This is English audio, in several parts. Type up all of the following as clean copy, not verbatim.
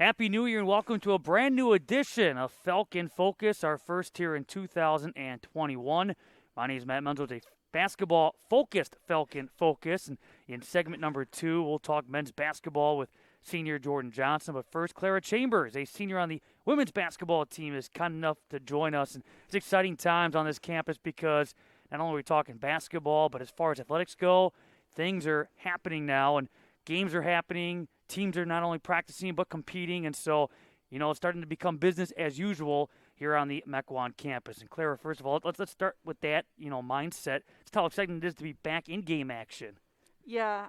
Happy New Year and welcome to a brand new edition of Falcon Focus, our first here in 2021. My name is Matt Menzel with a basketball-focused Falcon Focus. And in segment number 2, we'll talk men's basketball with senior Jordan Johnson. But first, Clara Chambers, a senior on the women's basketball team, is kind enough to join us. And it's exciting times on this campus because not only are we talking basketball, but as far as athletics go, things are happening now and games are happening. Teams are not only practicing but competing, and so, it's starting to become business as usual here on the Ncaa campus. And Clara, first of all, let's start with that, mindset. It's how exciting it is to be back in game action. Yeah,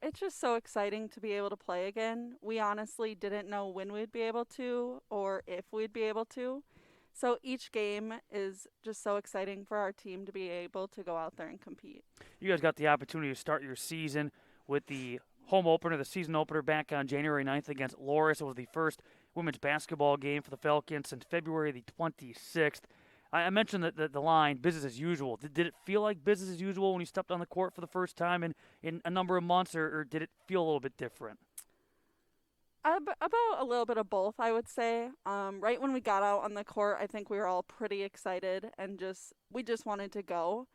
it's just so exciting to be able to play again. We honestly didn't know when we'd be able to or if we'd be able to. So each game is just so exciting for our team to be able to go out there and compete. You guys got the opportunity to start your season with the home opener, the season opener back on January 9th against Loris. It was the first women's basketball game for the Falcons since February the 26th. I mentioned the line, business as usual. Did it feel like business as usual when you stepped on the court for the first time in a number of months, or did it feel a little bit different? About a little bit of both, I would say. Right when we got out on the court, I think we were all pretty excited and we just wanted to go.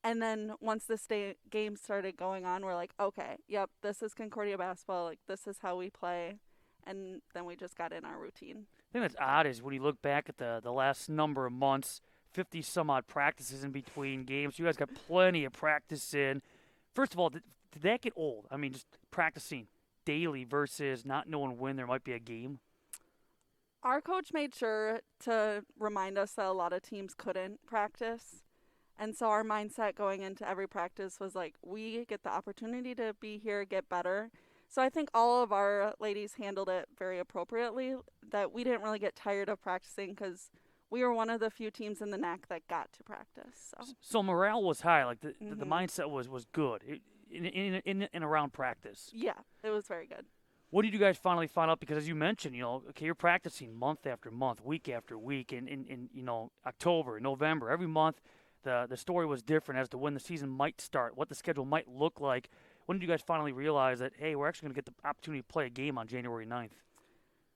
And then once this game started going on, we're like, okay, yep, this is Concordia basketball. Like, this is how we play. And then we just got in our routine. The thing that's odd is when you look back at the last number of months, 50 some odd practices in between games. You guys got plenty of practice in. First of all, did that get old? I mean, just practicing daily versus not knowing when there might be a game. Our coach made sure to remind us that a lot of teams couldn't practice. And so our mindset going into every practice was like, we get the opportunity to be here, get better. So I think all of our ladies handled it very appropriately, that we didn't really get tired of practicing because we were one of the few teams in the Ncaa that got to practice. So morale was high. Like the mindset was good in and around practice. Yeah, it was very good. What did you guys finally find out? Because as you mentioned, okay, you're practicing month after month, week after week, in October, November, every month. The story was different as to when the season might start, what the schedule might look like. When did you guys finally realize that, hey, we're actually going to get the opportunity to play a game on January 9th?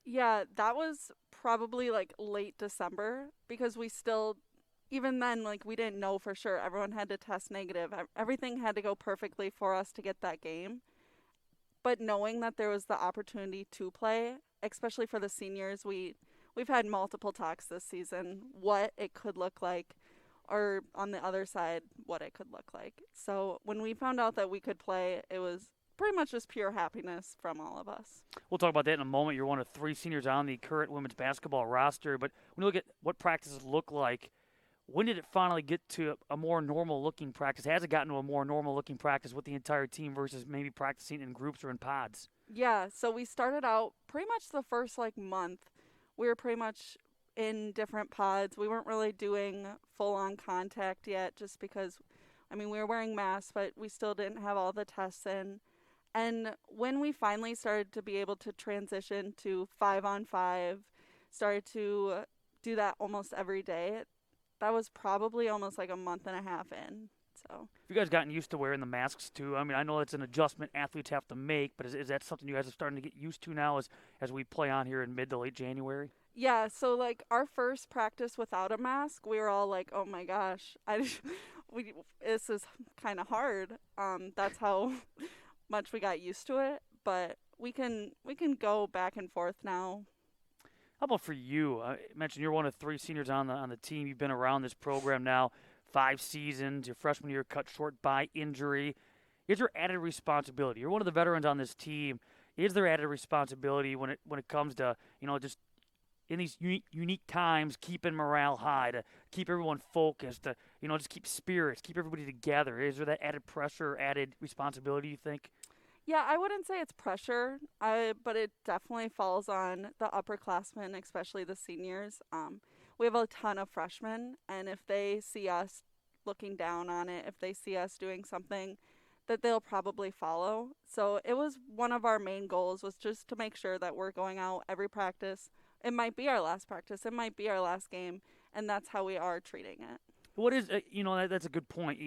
Yeah, that was probably like late December because we still, even then, like we didn't know for sure. Everyone had to test negative. Everything had to go perfectly for us to get that game. But knowing that there was the opportunity to play, especially for the seniors, we've had multiple talks this season, what it could look like, or on the other side, what it could look like. So when we found out that we could play, it was pretty much just pure happiness from all of us. We'll talk about that in a moment. You're one of 3 seniors on the current women's basketball roster. But when you look at what practices look like, when did it finally get to a more normal-looking practice? Has it gotten to a more normal-looking practice with the entire team versus maybe practicing in groups or in pods? Yeah, so we started out pretty much the first month. We were pretty much in different pods. We weren't really doing full-on contact yet just because, we were wearing masks, but we still didn't have all the tests in. And when we finally started to be able to transition to 5-on-5, started to do that almost every day, that was probably almost like a month and a half in. So, you guys gotten used to wearing the masks too? I know it's an adjustment athletes have to make, but is that something you guys are starting to get used to now as we play on here in mid to late January? yeah, so our first practice without a mask, we were all like, "Oh my gosh, this is kind of hard." That's how much we got used to it, but we can go back and forth now. How about for you? I mentioned you're one of 3 seniors on the team. You've been around this program now 5 seasons. Your freshman year cut short by injury. Is there added responsibility? You're one of the veterans on this team. Is there added responsibility when it comes to just in these unique times, keeping morale high, to keep everyone focused, to just keep spirits, keep everybody together? Is there that added pressure, added responsibility, you think? Yeah, I wouldn't say it's pressure, but it definitely falls on the upperclassmen, especially the seniors. We have a ton of freshmen, and if they see us looking down on it, if they see us doing something, that they'll probably follow. So it was one of our main goals was just to make sure that we're going out every practice. It might be our last practice, it might be our last game, and that's how we are treating it. What is that's a good point.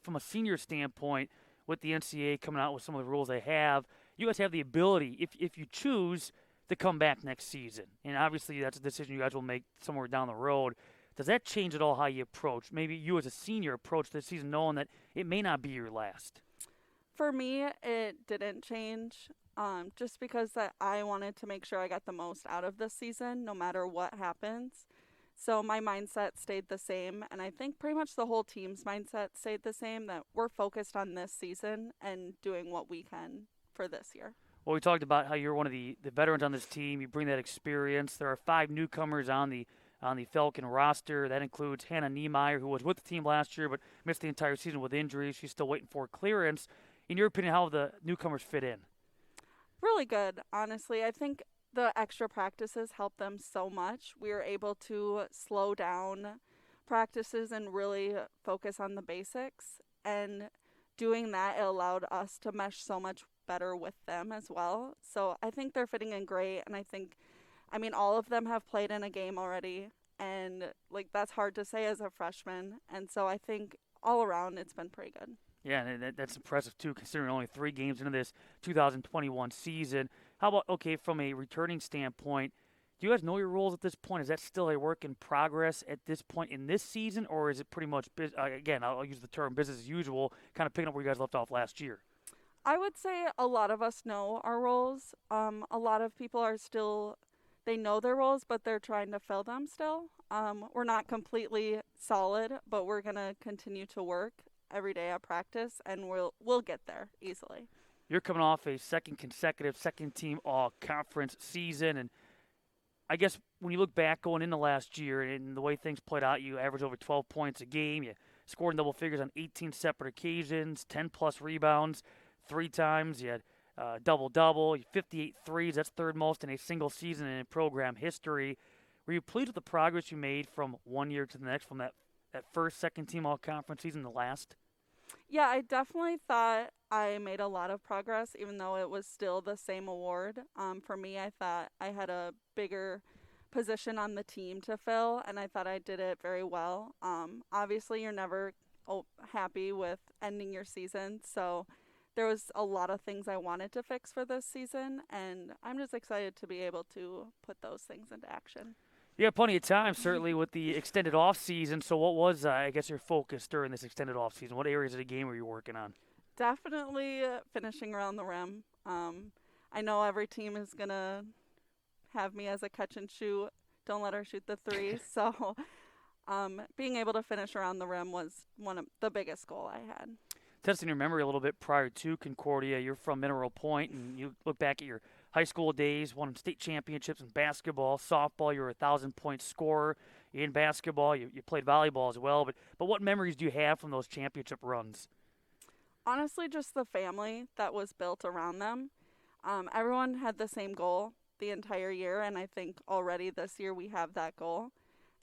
From a senior standpoint, with the Ncaa coming out with some of the rules they have, you guys have the ability, if you choose, to come back next season? And obviously that's a decision you guys will make somewhere down the road. Does that change at all how you approach, maybe you as a senior approach this season knowing that it may not be your last? For me, it didn't change. Just because that I wanted to make sure I got the most out of this season, no matter what happens. So my mindset stayed the same, and I think pretty much the whole team's mindset stayed the same, that we're focused on this season and doing what we can for this year. Well, we talked about how you're one of the veterans on this team. You bring that experience. There are 5 newcomers on the Falcon roster. That includes Hannah Niemeyer, who was with the team last year but missed the entire season with injuries. She's still waiting for clearance. In your opinion, how the newcomers fit in? Really good, honestly. I think the extra practices helped them so much. We were able to slow down practices and really focus on the basics. And doing that, it allowed us to mesh so much better with them as well. So I think they're fitting in great. And I mean, all of them have played in a game already. And, like, that's hard to say as a freshman. And so I think all around it's been pretty good. Yeah, and that's impressive, too, considering only 3 games into this 2021 season. How about, okay, from a returning standpoint, do you guys know your roles at this point? Is that still a work in progress at this point in this season, or is it pretty much, again, I'll use the term business as usual, kind of picking up where you guys left off last year? I would say a lot of us know our roles. A lot of people are still, they know their roles, but they're trying to fill them still. We're not completely solid, but we're going to continue to work every day at practice, and we'll get there easily. You're coming off a second-team all-conference season, and I guess when you look back going into last year and the way things played out, you averaged over 12 points a game. You scored in double figures on 18 separate occasions, 10-plus rebounds 3 times. You had double-double, 58 threes. That's third most in a single season in program history. Were you pleased with the progress you made from one year to the next, from that first second-team all-conference season to the last? Yeah, I definitely thought I made a lot of progress, even though it was still the same award. For me, I thought I had a bigger position on the team to fill, and I thought I did it very well. Obviously, you're never happy with ending your season, so there was a lot of things I wanted to fix for this season, and I'm just excited to be able to put those things into action. You had plenty of time, certainly, with the extended off season. So what was, I guess, your focus during this extended off season? What areas of the game were you working on? Definitely finishing around the rim. I know every team is going to have me as a catch and shoot. Don't let her shoot the 3. So being able to finish around the rim was one of the biggest goal I had. Testing your memory a little bit prior to Concordia, you're from Mineral Point, and you look back at your high school days, won state championships in basketball, softball. You were a 1,000-point scorer in basketball. You played volleyball as well. But what memories do you have from those championship runs? Honestly, just the family that was built around them. Everyone had the same goal the entire year, and I think already this year we have that goal.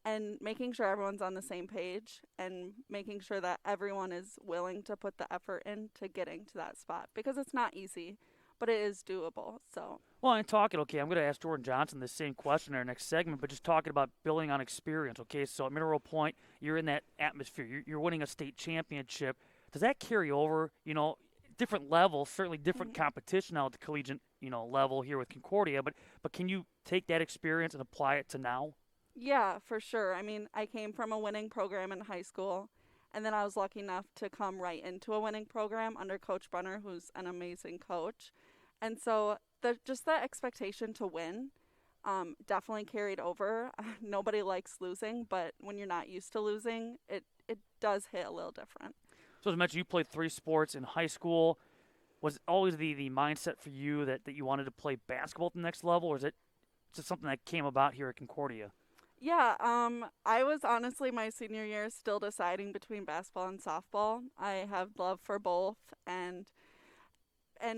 And making sure everyone's on the same page and making sure that everyone is willing to put the effort into getting to that spot, because it's not easy, but it is doable. So. Well, and talking, okay, I'm going to ask Jordan Johnson the same question in our next segment, but just talking about building on experience, okay? So at Mineral Point, you're in that atmosphere. You're winning a state championship. Does that carry over, different levels, certainly different competition now at the collegiate, level here with Concordia, but can you take that experience and apply it to now? Yeah, for sure. I mean, I came from a winning program in high school, and then I was lucky enough to come right into a winning program under Coach Brunner, who's an amazing coach. And so just that expectation to win definitely carried over. Nobody likes losing, but when you're not used to losing, it does hit a little different. So as I mentioned, you played 3 sports in high school. Was it always the mindset for you that you wanted to play basketball at the next level, or is it just something that came about here at Concordia? Yeah, I was honestly my senior year still deciding between basketball and softball. I have love for both, and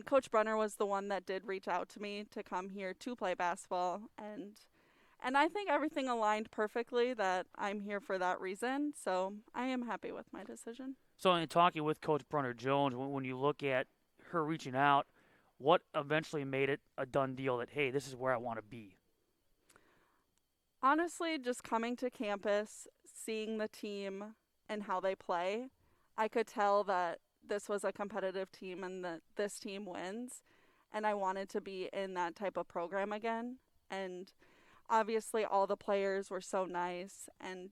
Coach Brunner was the one that did reach out to me to come here to play basketball, and I think everything aligned perfectly that I'm here for that reason, so I am happy with my decision. So in talking with Coach Brunner Jones, when you look at her reaching out, what eventually made it a done deal that, hey, this is where I want to be? Honestly, just coming to campus, seeing the team and how they play, I could tell that this was a competitive team and that this team wins. And I wanted to be in that type of program again. And obviously all the players were so nice, and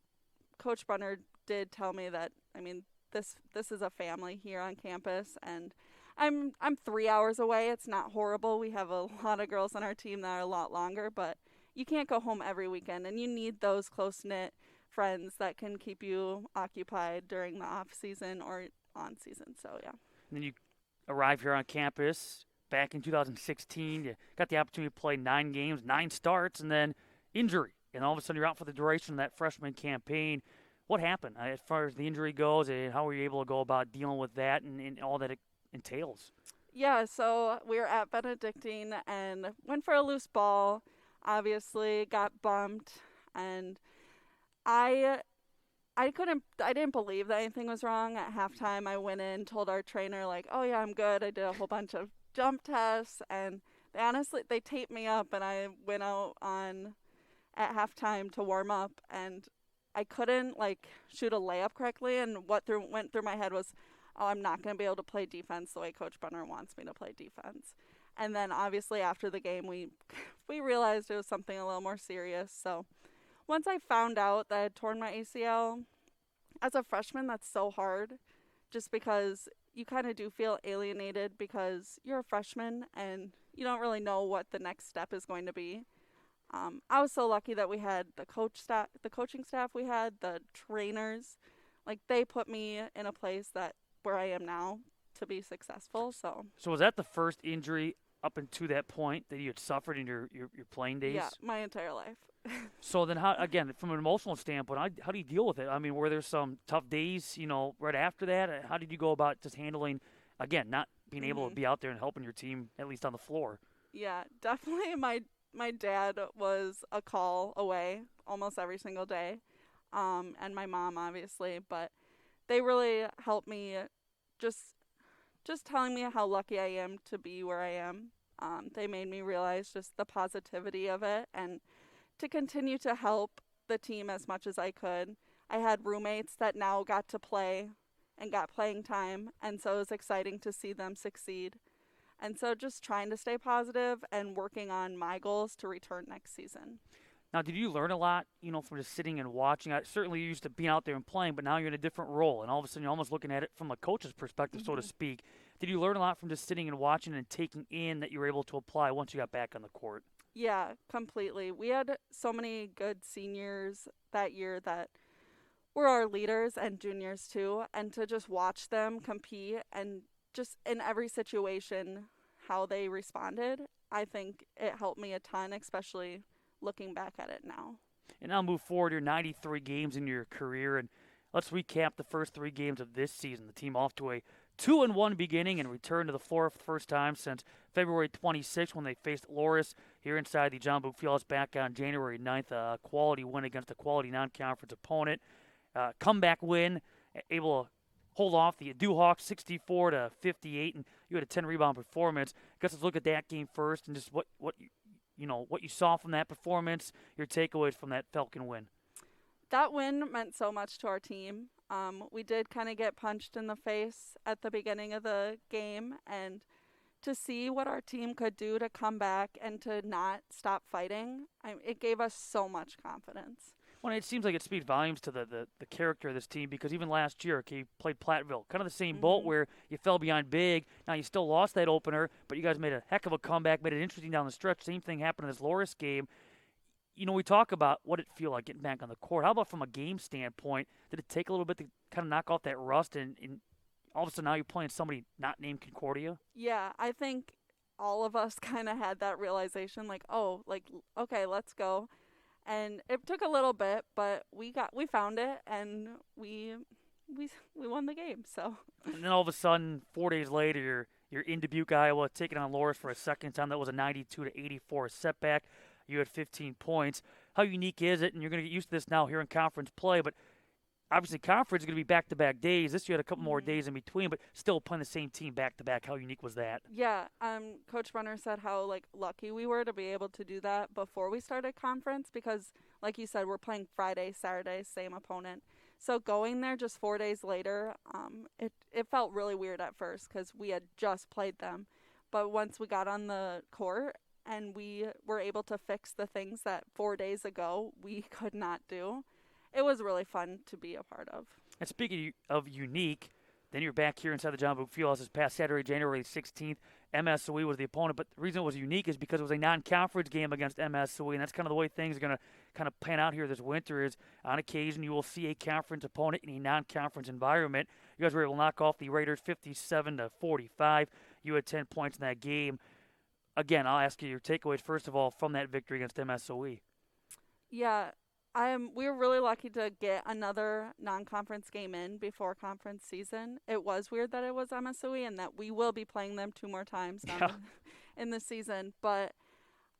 Coach Brunner did tell me that, I mean, this is a family here on campus, and I'm 3 hours away. It's not horrible. We have a lot of girls on our team that are a lot longer, but you can't go home every weekend, and you need those close-knit friends that can keep you occupied during the off season or on season. So yeah. And then you arrive here on campus back in 2016. You got the opportunity to play 9 games, 9 starts, and then injury. And all of a sudden you're out for the duration of that freshman campaign. What happened as far as the injury goes, and how were you able to go about dealing with that and all that it entails? Yeah, so we were at Benedictine and went for a loose ball. Obviously got bumped, and I didn't believe that anything was wrong. At halftime, I went in, told our trainer, like, oh yeah, I'm good. I did a whole bunch of jump tests, and they taped me up, and I went out at halftime to warm up, and I couldn't like shoot a layup correctly, and what went through my head was, oh, I'm not going to be able to play defense the way Coach Brunner wants me to play defense. And then obviously after the game, we realized it was something a little more serious. So once I found out that I had torn my ACL, as a freshman, that's so hard, just because you kind of do feel alienated because you're a freshman and you don't really know what the next step is going to be. I was so lucky that we had the coaching staff we had, the trainers, like they put me in a place where I am now to be successful. So was that the first injury up until that point that you had suffered in your playing days? Yeah, my entire life. So then how, again, from an emotional standpoint, how do you deal with it? I mean, were there some tough days, right after that? How did you go about just handling, again, not being able to be out there and helping your team, at least on the floor? Yeah, definitely my dad was a call away almost every single day, and my mom obviously, but they really helped me, just telling me how lucky I am to be where I am. They made me realize just the positivity of it, and to continue to help the team as much as I could. I had roommates that now got to play and got playing time, and so it was exciting to see them succeed. And so just trying to stay positive and working on my goals to return next season. Now, did you learn a lot, from just sitting and watching? Certainly, you used to being out there and playing, but now you're in a different role, and all of a sudden you're almost looking at it from a coach's perspective, so to speak. Did you learn a lot from just sitting and watching and taking in that you were able to apply once you got back on the court? Yeah, completely. We had so many good seniors that year that were our leaders, and juniors too, and to just watch them compete and just in every situation how they responded, I think it helped me a ton, especially looking back at it now. And now move forward your 93 games in your career, and let's recap the first 3 games of this season. The team off to a 2-1 beginning and returned to the floor for the first time since February 26th when they faced Loris here inside the John Boog Fieldhouse back on January 9th. A quality win against a quality non-conference opponent. Comeback win, able to hold off the Dewhawks 64-58, and you had a 10-rebound performance. I guess let's look at that game first and just what you saw from that performance, your takeaways from that Falcon win. That win meant so much to our team. We did kind of get punched in the face at the beginning of the game, and to see what our team could do to come back and to not stop fighting, it gave us so much confidence. Well, it seems like it speaks volumes to the character of this team, because even last year, you played Platteville, kind of the same boat where you fell behind big. Now you still lost that opener, but you guys made a heck of a comeback, made it interesting down the stretch. Same thing happened in this Loris game. We talk about what it feel like getting back on the court. How about from a game standpoint? Did it take a little bit to kind of knock off that rust, and all of a sudden now you're playing somebody not named Concordia? Yeah, I think all of us kind of had that realization, like, oh, like, okay, let's go. And it took a little bit, but we found it, and we won the game. So. And then all of a sudden, 4 days later, you're in Dubuque, Iowa, taking on Loris for a second time. That was a 92-84 setback. You had 15 points. How unique is it? And you're going to get used to this now here in conference play, but obviously conference is going to be back-to-back days. This year had a couple more days in between, but still playing the same team back-to-back. How unique was that? Yeah, Coach Brunner said how lucky we were to be able to do that before we started conference, because like you said, we're playing Friday, Saturday, same opponent. So going there just 4 days later, it felt really weird at first because we had just played them. But once we got on the court and we were able to fix the things that 4 days ago we could not do. It was really fun to be a part of. And speaking of unique, then you're back here inside the John Boog Fieldhouse this past Saturday, January 16th. MSOE was the opponent, but the reason it was unique is because it was a non-conference game against MSOE, and that's kind of the way things are going to kind of pan out here this winter is on occasion you will see a conference opponent in a non-conference environment. You guys were able to knock off the Raiders 57-45. You had 10 points in that game. Again, I'll ask you your takeaways, first of all, from that victory against MSOE. Yeah, we were really lucky to get another non-conference game in before conference season. It was weird that it was MSOE and that we will be playing them 2 more times in the season. But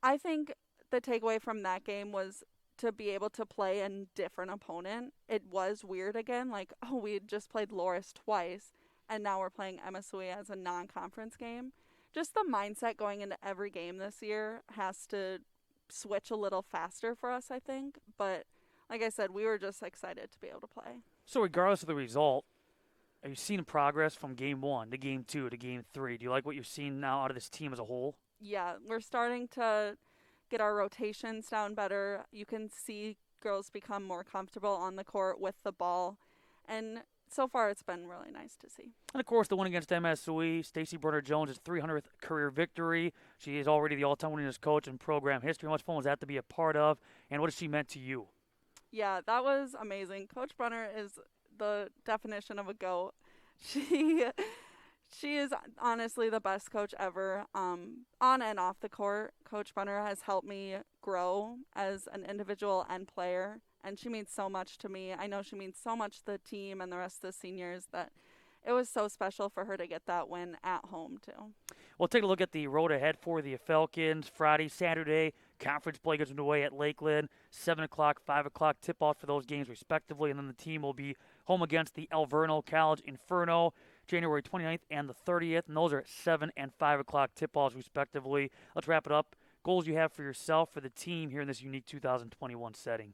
I think the takeaway from that game was to be able to play a different opponent. It was weird again, like, oh, we had just played Loris twice, and now we're playing MSOE as a non-conference game. Just the mindset going into every game this year has to switch a little faster for us, I think. But like I said, we were just excited to be able to play. So regardless of the result, have you seen progress from game 1 to game 2 to game 3? Do you like what you've seen now out of this team as a whole? Yeah, we're starting to get our rotations down better. You can see girls become more comfortable on the court with the ball. And so far, it's been really nice to see. And, of course, the win against MSOE, Stacey Brunner-Jones' 300th career victory. She is already the all-time winningest coach in program history. How much fun was that to be a part of, and what has she meant to you? Yeah, that was amazing. Coach Brunner is the definition of a GOAT. She is honestly the best coach ever. On and off the court, Coach Brunner has helped me grow as an individual and player, and she means so much to me. I know she means so much to the team and the rest of the seniors that it was so special for her to get that win at home, too. We'll take a look at the road ahead for the Falcons. Friday, Saturday, conference play gets underway at Lakeland. 7 o'clock, 5 o'clock tip-off for those games respectively. And then the team will be home against the Alverno College Inferno, January 29th and the 30th. And those are at 7 and 5 o'clock tip-offs respectively. Let's wrap it up. Goals you have for yourself, for the team here in this unique 2021 setting.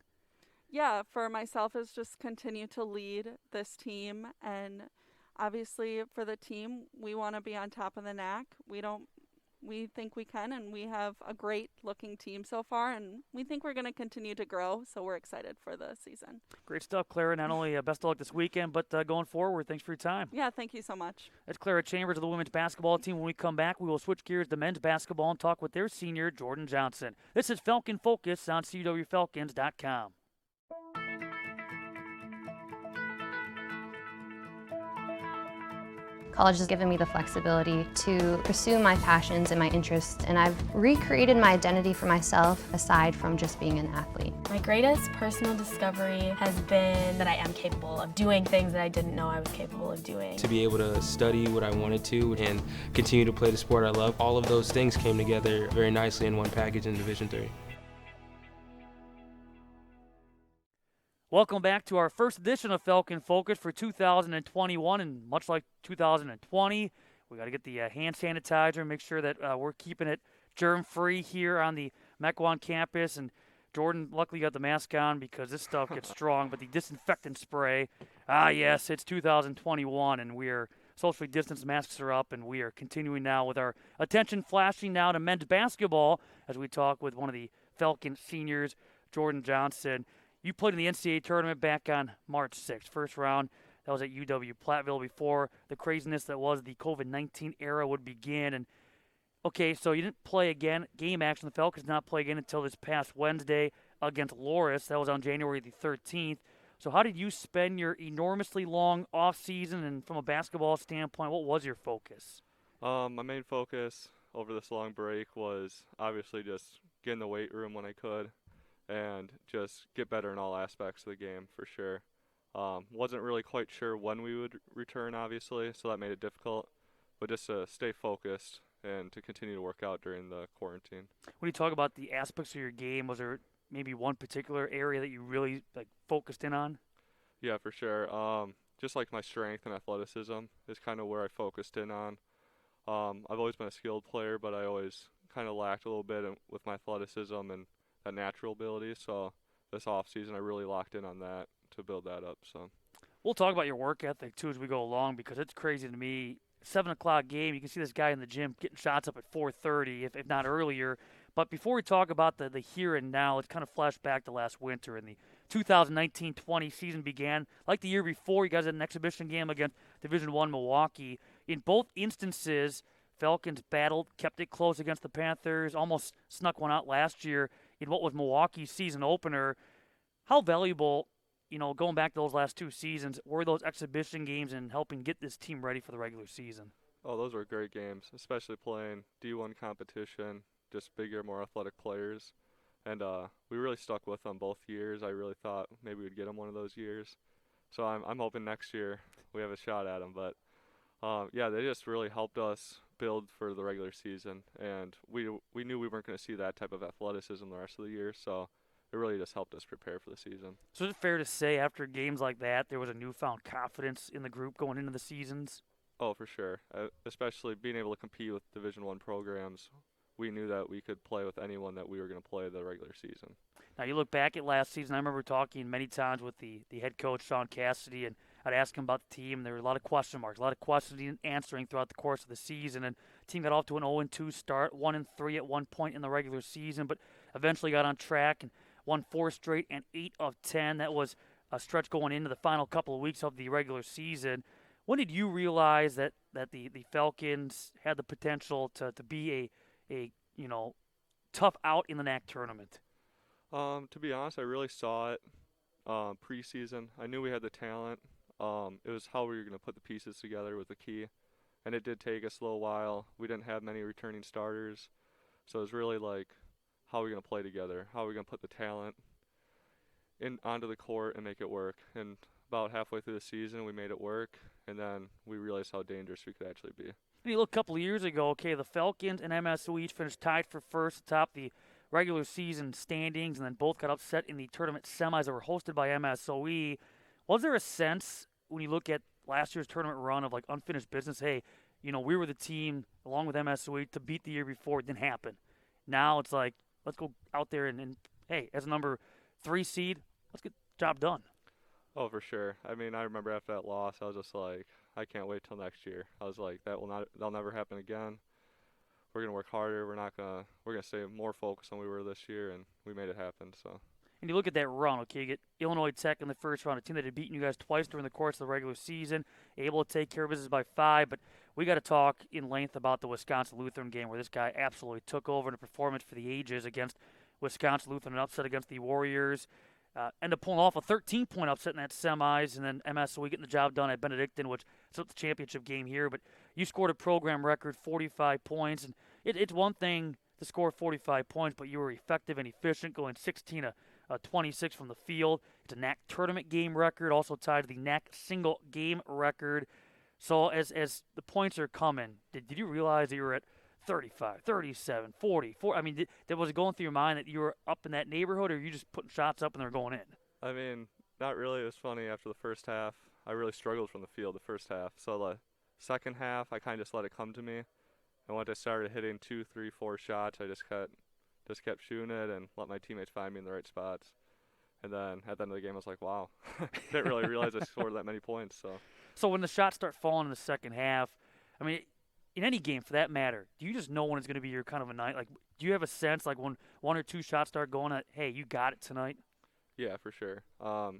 Yeah, for myself is just continue to lead this team, and obviously for the team, we want to be on top of the Ncaa. We think we can, and we have a great looking team so far, and we think we're going to continue to grow, so we're excited for the season. Great stuff, Clara. Not only best of luck this weekend, but going forward, thanks for your time. Yeah, thank you so much. That's Clara Chambers of the women's basketball team. When we come back, we will switch gears to men's basketball and talk with their senior, Jordan Johnson. This is Falcon Focus on CWFalcons.com. College has given me the flexibility to pursue my passions and my interests, and I've recreated my identity for myself aside from just being an athlete. My greatest personal discovery has been that I am capable of doing things that I didn't know I was capable of doing. To be able to study what I wanted to and continue to play the sport I love, all of those things came together very nicely in one package in Division III. Welcome back to our first edition of Falcon Focus for 2021, and much like 2020, we got to get the hand sanitizer and make sure that we're keeping it germ-free here on the Mequon campus. And Jordan, luckily got the mask on because this stuff gets strong, but the disinfectant spray, yes, it's 2021, and we are socially distanced, masks are up, and we are continuing now with our attention flashing now to men's basketball as we talk with one of the Falcon seniors, Jordan Johnson. You played in the Ncaa tournament back on March 6th, first round. That was at Uw-Platteville before the craziness that was the COVID-19 era would begin. And okay, so you didn't play again. Game action, the Falcons did not play again until this past Wednesday against Loris. That was on January the 13th. So how did you spend your enormously long off season, and from a basketball standpoint, what was your focus? My main focus over this long break was obviously just get in the weight room when I could and just get better in all aspects of the game for sure. Wasn't really quite sure when we would return, obviously, so that made it difficult. But just to stay focused and to continue to work out during the quarantine. When you talk about the aspects of your game, was there maybe one particular area that you really focused in on? Yeah, for sure. Just like my strength and athleticism is kind of where I focused in on. I've always been a skilled player, but I always kind of lacked a little bit with my athleticism and that natural ability. So this off season, I really locked in on that to build that up. So we'll talk about your work ethic too as we go along, because it's crazy to me. 7 o'clock game, you can see this guy in the gym getting shots up at 4:30, if not earlier. But before we talk about the here and now, let's kind of flash back to last winter. And the 2019-20 season began like the year before. You guys had an exhibition game against Division I Milwaukee. In both instances, Falcons battled, kept it close against the Panthers, almost snuck one out last year in what was Milwaukee's season opener. How valuable, going back to those last two seasons, were those exhibition games in helping get this team ready for the regular season? Oh, those were great games, especially playing D1 competition, just bigger, more athletic players. And we really stuck with them both years. I really thought maybe we'd get them one of those years. So I'm hoping next year we have a shot at them. But, yeah, they just really helped us build for the regular season. And we knew we weren't going to see that type of athleticism the rest of the year. So it really just helped us prepare for the season. So is it fair to say after games like that, there was a newfound confidence in the group going into the seasons? Oh, for sure. Especially being able to compete with Division I programs. We knew that we could play with anyone that we were going to play the regular season. Now, you look back at last season, I remember talking many times with the head coach, Sean Cassidy, and I'd ask him about the team. There were a lot of question marks, a lot of questions he didn't answering throughout the course of the season. And the team got off to an 0-2 start, 1-3 at one point in the regular season, but eventually got on track and won 4 straight and 8 of 10. That was a stretch going into the final couple of weeks of the regular season. When did you realize that the Falcons had the potential to be a tough out in the Ncaa tournament? To be honest, I really saw it preseason. I knew we had the talent. It was how we were going to put the pieces together was the key. And it did take us a little while. We didn't have many returning starters. So it was really like, how are we going to play together? How are we going to put the talent onto the court and make it work? And about halfway through the season, we made it work. And then we realized how dangerous we could actually be. And you look a couple of years ago, the Falcons and MSO each finished tied for first atop the regular season standings, and then both got upset in the tournament semis that were hosted by MSOE. Was there a sense when you look at last year's tournament run of like unfinished business? Hey, we were the team along with MSOE to beat the year before. It didn't happen. Now it's like, let's go out there and hey, as a number 3 seed, let's get the job done. Oh, for sure. I mean, I remember after that loss, I was just like, I can't wait till next year. I was like, that'll never happen again. We're gonna work harder. We're gonna stay more focused than we were this year, and we made it happen. So. And you look at that run, you get Illinois Tech in the first round, a team that had beaten you guys twice during the course of the regular season, able to take care of business by 5. But we got to talk in length about the Wisconsin Lutheran game where this guy absolutely took over in a performance for the ages against Wisconsin Lutheran, an upset against the Warriors. End up pulling off a 13-point upset in that semis, and then MSOE getting the job done at Benedictine, which is the championship game here. But you scored a program record 45 points, and it's one thing to score 45 points, but you were effective and efficient, going 16 to 26 from the field. It's a Ncaa tournament game record, also tied to the Ncaa single game record. So as the points are coming, did you realize that you were at 35, 37, 40, 40? I mean, was it going through your mind that you were up in that neighborhood, or are you just putting shots up and they're going in? I mean, not really. It was funny. After the first half, I really struggled from the field the first half. So the second half, I kind of just let it come to me. And once I started hitting 2, 3, 4 shots, I just kept shooting it and let my teammates find me in the right spots. And then at the end of the game, I was like, wow. Didn't really realize I scored that many points. So when the shots start falling in the second half, I mean, in any game for that matter, do you just know when it's going to be your kind of a night? Like, do you have a sense, like, when 1 or 2 shots start going at, hey, you got it tonight? Yeah, for sure.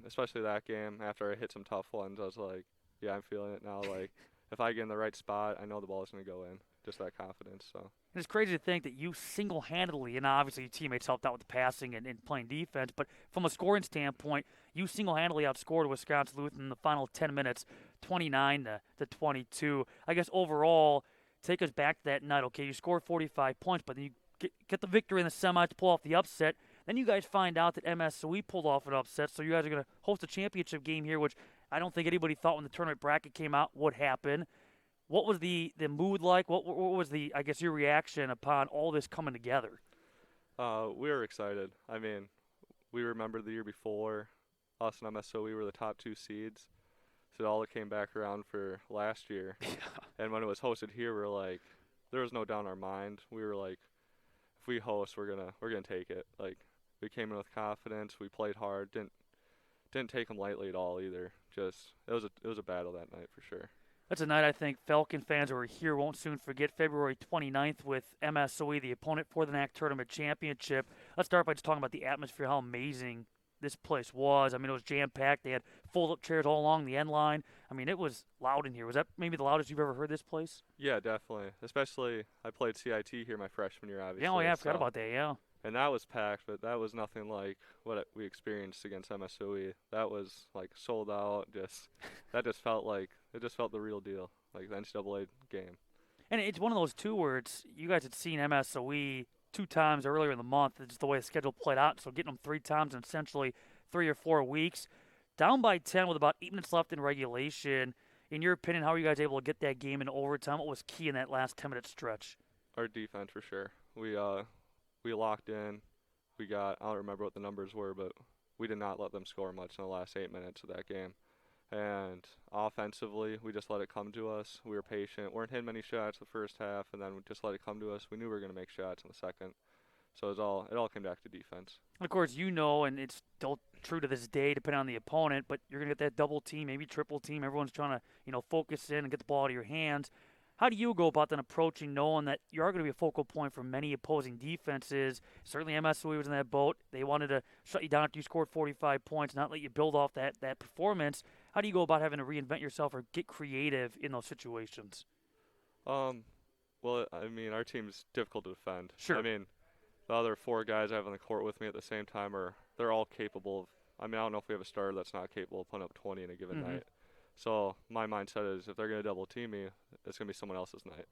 Especially that game, after I hit some tough ones, I was like, yeah, I'm feeling it now. Like, if I get in the right spot, I know the ball is going to go in. Just that confidence. So. And it's crazy to think that you single-handedly, and obviously your teammates helped out with the passing and playing defense, but from a scoring standpoint, you single-handedly outscored Wisconsin Lutheran in the final 10 minutes, 29 to 22. I guess overall, take us back to that night. Okay, you scored 45 points, but then you get the victory in the semi to pull off the upset. Then you guys find out that MSOE pulled off an upset, so you guys are going to host a championship game here, which I don't think anybody thought when the tournament bracket came out would happen. What was the mood like? What was your reaction upon all this coming together? We were excited. I mean, we remembered the year before, us and MSOE were the top 2 seeds. So all it came back around for last year. Yeah. And when it was hosted here, we were like, there was no doubt in our mind. We were like, if we host, we're gonna take it. Like, we came in with confidence. We played hard. Didn't take them lightly at all either. Just it was a battle that night for sure. That's a night I think Falcon fans who are here won't soon forget. February 29th with MSOE, the opponent for the Ncaa Tournament Championship. Let's start by just talking about the atmosphere, how amazing this place was. I mean, it was jam-packed. They had fold-up chairs all along the end line. I mean, it was loud in here. Was that maybe the loudest you've ever heard this place? Yeah, definitely. Especially, I played CIT here my freshman year, obviously. Yeah, oh yeah, I forgot about that, yeah. And that was packed, but that was nothing like what we experienced against MSOE. That was like sold out. That just felt like it just felt the real deal, like the NCAA game. And it's one of those two where you guys had seen MSOE 2 times earlier in the month. It's just the way the schedule played out. So getting them 3 times in essentially 3 or 4 weeks. Down by 10 with about 8 minutes left in regulation. In your opinion, how were you guys able to get that game in overtime? What was key in that last 10-minute stretch? Our defense, for sure. We locked in. I don't remember what the numbers were, but we did not let them score much in the last 8 minutes of that game. And offensively, we just let it come to us. We were patient. Weren't hitting many shots the first half, and then we just let it come to us. We knew we were going to make shots in the second. So it all came back to defense. And of course, and it's still true to this day, depending on the opponent, but you're going to get that double team, maybe triple team. Everyone's trying to, focus in and get the ball out of your hands. How do you go about then approaching knowing that you are going to be a focal point for many opposing defenses? Certainly MSOE was in that boat. They wanted to shut you down after you scored 45 points, not let you build off that performance. How do you go about having to reinvent yourself or get creative in those situations? Well, I mean, our team's difficult to defend. Sure. I mean, the other 4 guys I have on the court with me at the same time they're all capable of. I mean, I don't know if we have a starter that's not capable of putting up 20 in a given night. So my mindset is if they're going to double team me, it's going to be someone else's night.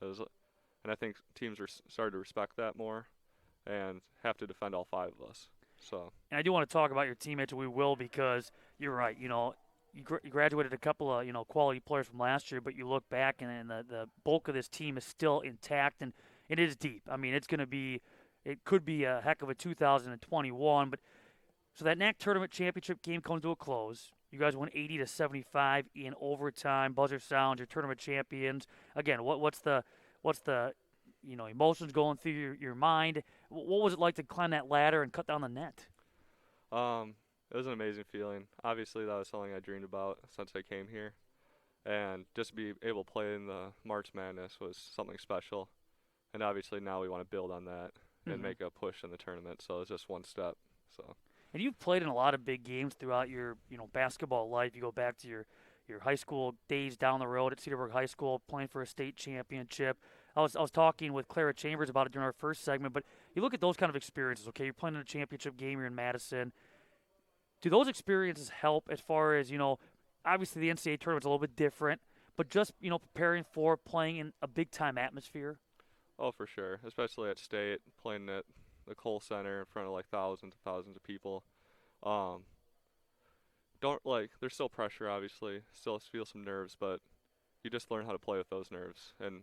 And I think teams are starting to respect that more and have to defend all 5 of us. So. And I do want to talk about your teammates. We will, because you're right. You graduated a couple of quality players from last year, but you look back and the bulk of this team is still intact and it is deep. I mean, it could be a heck of a 2021. But so that Ncaa Tournament Championship game comes to a close. You guys won 80-75 in overtime. Buzzer sounds. You're tournament champions. Again, what's the emotions going through your mind? What was it like to climb that ladder and cut down the net? It was an amazing feeling. Obviously, that was something I dreamed about since I came here, and just to be able to play in the March Madness was something special. And obviously, now we want to build on that and make a push in the tournament. So it's just one step. So. And you've played in a lot of big games throughout your, basketball life. You go back to your high school days down the road at Cedarburg High School, playing for a state championship. I was talking with Clara Chambers about it during our first segment, but you look at those kind of experiences, okay? You're playing in a championship game, you're in Madison. Do those experiences help as far as, obviously the NCAA tournament's a little bit different, but just, preparing for playing in a big-time atmosphere? Oh, for sure, especially at state, playing at the Cole Center in front of like thousands and thousands of people. There's still pressure, obviously, still feel some nerves, but you just learn how to play with those nerves, and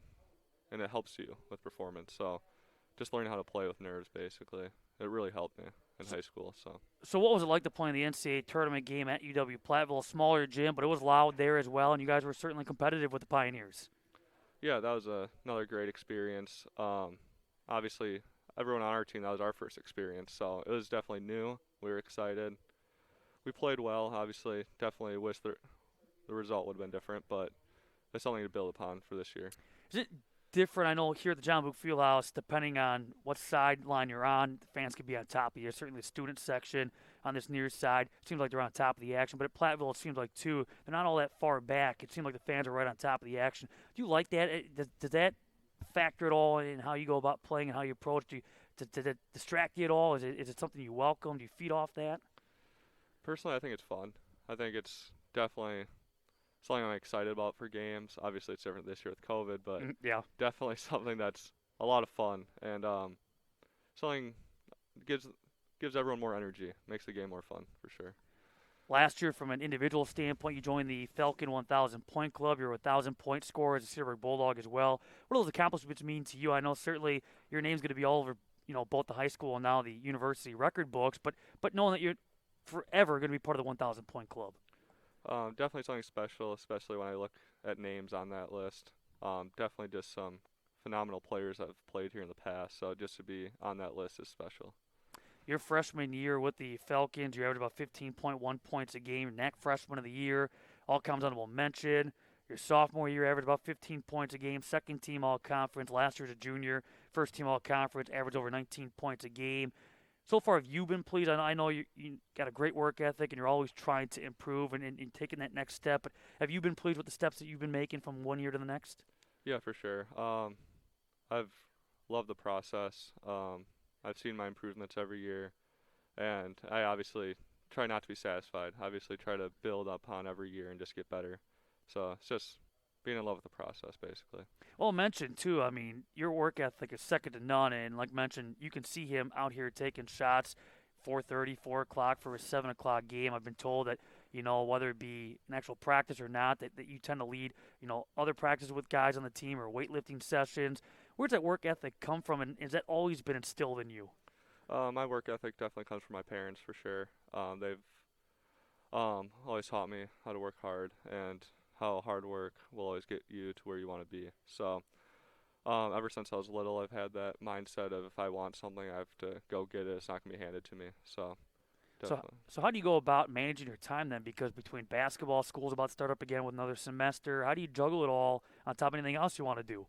it helps you with performance. So just learning how to play with nerves, basically. It really helped me in high school. So what was it like to play in the NCAA tournament game at Uw-Platteville? A smaller gym, but it was loud there as well, and you guys were certainly competitive with the Pioneers. Yeah, that was another great experience. Obviously, everyone on our team, that was our first experience, so it was definitely new. We were excited. We played well, obviously. Definitely wish the result would have been different, but it's something to build upon for this year. Is it different? I know here at the John Book Fieldhouse, depending on what sideline you're on, the fans could be on top of you. Certainly the student section on this near side, it seems like they're on top of the action. But at Platteville, it seems like, too, they're not all that far back. It seems like the fans are right on top of the action. Do you like that? Does that factor at all in how you go about playing and how you approach? Does it distract you at all? Is it something you welcome? Do you feed off that? Personally, I think it's fun. I think it's definitely something I'm excited about for games. Obviously, it's different this year with COVID, but yeah, definitely something that's a lot of fun and something gives everyone more energy, makes the game more fun for sure. Last year, from an individual standpoint, you joined the Falcon 1,000 point club. You're a 1,000-point scorer as a Cedarburg Bulldog as well. What do those accomplishments mean to you? I know certainly your name's going to be all over, both the high school and now the university record books, but knowing that you're forever going to be part of the 1,000 point club. Definitely something special, especially when I look at names on that list. Definitely just some phenomenal players that have played here in the past, so just to be on that list is special. Your freshman year with the Falcons, you averaged about 15.1 points a game. Ncaa Freshman of the Year, all comes honorable mention. Your sophomore year averaged about 15 points a game, second team all-conference. Last year as a junior, first team all-conference, averaged over 19 points a game. So far, have you been pleased? I know you got a great work ethic and you're always trying to improve and taking that next step. But have you been pleased with the steps that you've been making from one year to the next? Yeah, for sure. I've loved the process. I've seen my improvements every year, and I obviously try not to be satisfied. Obviously, try to build upon every year and just get better. So it's just being in love with the process, basically. Well, mentioned too, I mean, your work ethic is second to none. And like mentioned, you can see him out here taking shots 4:30, 4 o'clock for a 7 o'clock game. I've been told that, whether it be an actual practice or not, that you tend to lead, other practices with guys on the team or weightlifting sessions. Where's that work ethic come from, and has that always been instilled in you? My work ethic definitely comes from my parents, for sure. They've always taught me how to work hard and how hard work will always get you to where you want to be. So ever since I was little, I've had that mindset of if I want something, I have to go get it. It's not going to be handed to me. So definitely. So how do you go about managing your time then? Because between basketball, school's about to start up again with another semester. How do you juggle it all on top of anything else you want to do?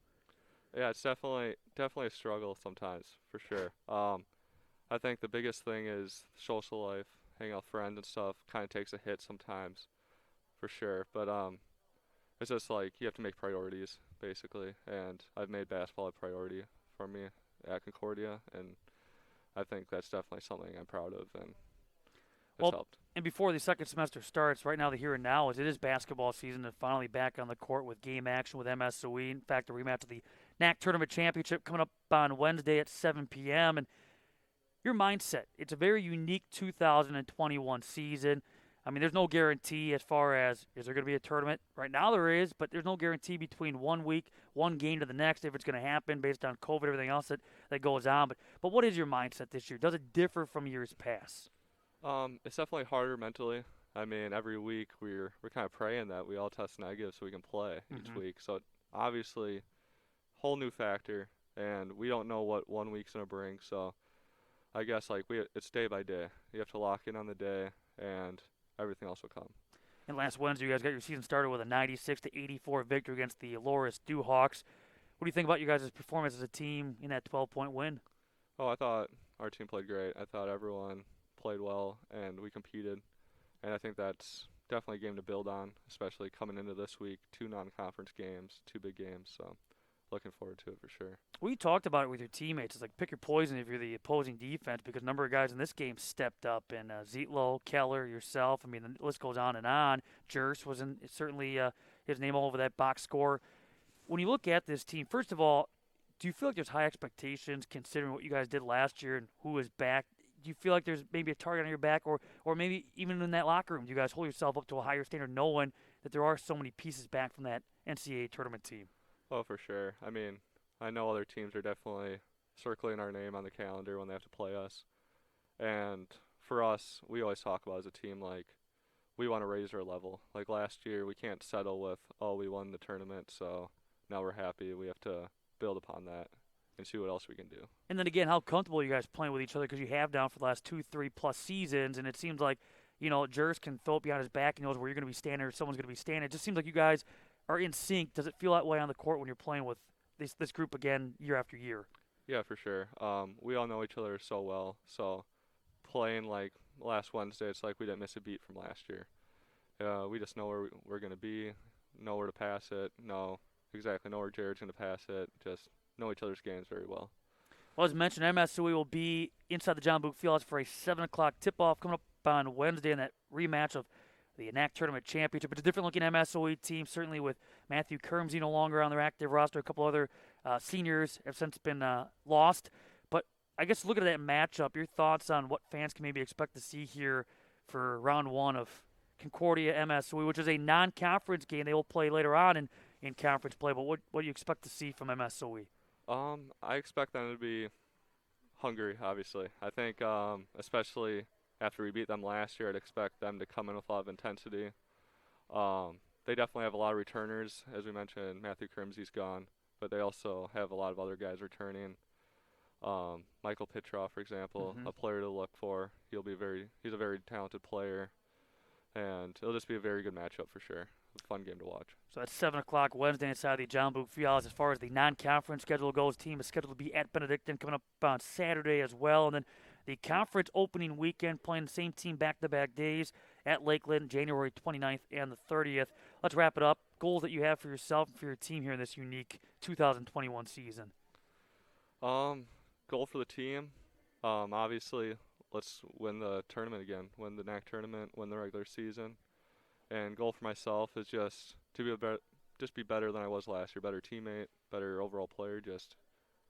Yeah, it's definitely a struggle sometimes, for sure. I think the biggest thing is social life, hanging out with friends and stuff, kind of takes a hit sometimes, for sure. But it's just like you have to make priorities, basically. And I've made basketball a priority for me at Concordia, and I think that's definitely something I'm proud of, and it's helped. And before the second semester starts, right now the here and now it is basketball season and finally back on the court with game action with MSOE. In fact, a rematch of the Ncaa Tournament Championship coming up on Wednesday at 7 p.m. And your mindset, it's a very unique 2021 season. I mean, there's no guarantee as far as is there going to be a tournament. Right now there is, but there's no guarantee between 1 week, one game to the next if it's going to happen based on COVID, everything else that goes on. But what is your mindset this year? Does it differ from years past? It's definitely harder mentally. I mean, every week we're kind of praying that we all test negative so we can play each week. So obviously, whole new factor, and we don't know what 1 week's gonna bring. So I guess it's day by day. You have to lock in on the day, and everything else will come. And last Wednesday, you guys got your season started with a 96-84 victory against the Loris Dewhawks. What do you think about you guys' performance as a team in that 12-point win? Oh, I thought our team played great. I thought everyone played well, and we competed. And I think that's definitely a game to build on, especially coming into this week. 2 non-conference games, 2 big games. So looking forward to it for sure. We talked about it with your teammates. It's like pick your poison if you're the opposing defense because a number of guys in this game stepped up. And Zietlow, Keller, yourself, I mean, the list goes on and on. Jers was certainly his name all over that box score. When you look at this team, first of all, do you feel like there's high expectations considering what you guys did last year and who is back? Do you feel like there's maybe a target on your back or maybe even in that locker room, do you guys hold yourself up to a higher standard knowing that there are so many pieces back from that NCAA tournament team? Oh, for sure. I mean, I know other teams are definitely circling our name on the calendar when they have to play us. And for us, we always talk about as a team, we want to raise our level. Like last year, we can't settle with, we won the tournament, so now we're happy. We have to build upon that and see what else we can do. And then again, how comfortable are you guys playing with each other because you have down for the last 2-3 plus seasons, and it seems like, Jers can throw it behind his back and knows where you're going to be standing or someone's going to be standing. It just seems like you guys are in sync. Does it feel that way on the court when you're playing with this group again year after year? Yeah, for sure. We all know each other so well, so playing like last Wednesday, it's like we didn't miss a beat from last year. We just know where we're going to be, know where to pass it, know where Jared's going to pass it, just know each other's games very well. Well, as mentioned, MSOE will be inside the John Book Fieldhouse for a 7 o'clock tip-off coming up on Wednesday in that rematch of the Ncaa Tournament Championship. It's a different-looking MSOE team, certainly with Matthew Kermsey no longer on their active roster. A couple other seniors have since been lost. But I guess looking at that matchup, your thoughts on what fans can maybe expect to see here for round 1 of Concordia MSOE, which is a non-conference game they will play later on in conference play. But what do you expect to see from MSOE? I expect them to be hungry, obviously. I think especially after we beat them last year, I'd expect them to come in with a lot of intensity. They definitely have a lot of returners. As we mentioned, Matthew Kermsey's gone, but they also have a lot of other guys returning. Michael Pitroff, for example, a player to look for. He's a very talented player. and it'll just be a very good matchup for sure. A fun game to watch. So that's 7 o'clock Wednesday inside the John Boog Fieldhouse. As far as the non-conference schedule goes, team is scheduled to be at Benedictine coming up on Saturday as well. And then the conference opening weekend, playing the same team back-to-back days at Lakeland, January 29th and the 30th. Let's wrap it up. Goals that you have for yourself and for your team here in this unique 2021 season. Goal for the team, obviously, let's win the tournament again, win the NAC tournament, win the regular season. And goal for myself is just to be better than I was last year, better teammate, better overall player, just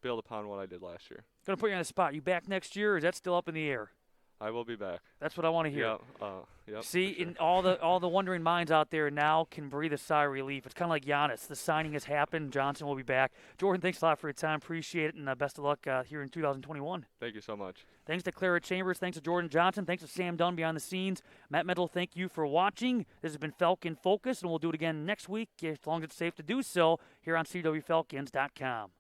build upon what I did last year. Going to put you on the spot. You back next year, or is that still up in the air? I will be back. That's what I want to hear. Yep, See, sure. in all the wondering minds out there now can breathe a sigh of relief. It's kind of like Giannis. The signing has happened. Johnson will be back. Jordan, thanks a lot for your time. Appreciate it, and best of luck here in 2021. Thank you so much. Thanks to Clara Chambers. Thanks to Jordan Johnson. Thanks to Sam Dunn behind the scenes. Matt Metal, thank you for watching. This has been Falcon Focus, and we'll do it again next week as long as it's safe to do so here on CWFalcons.com.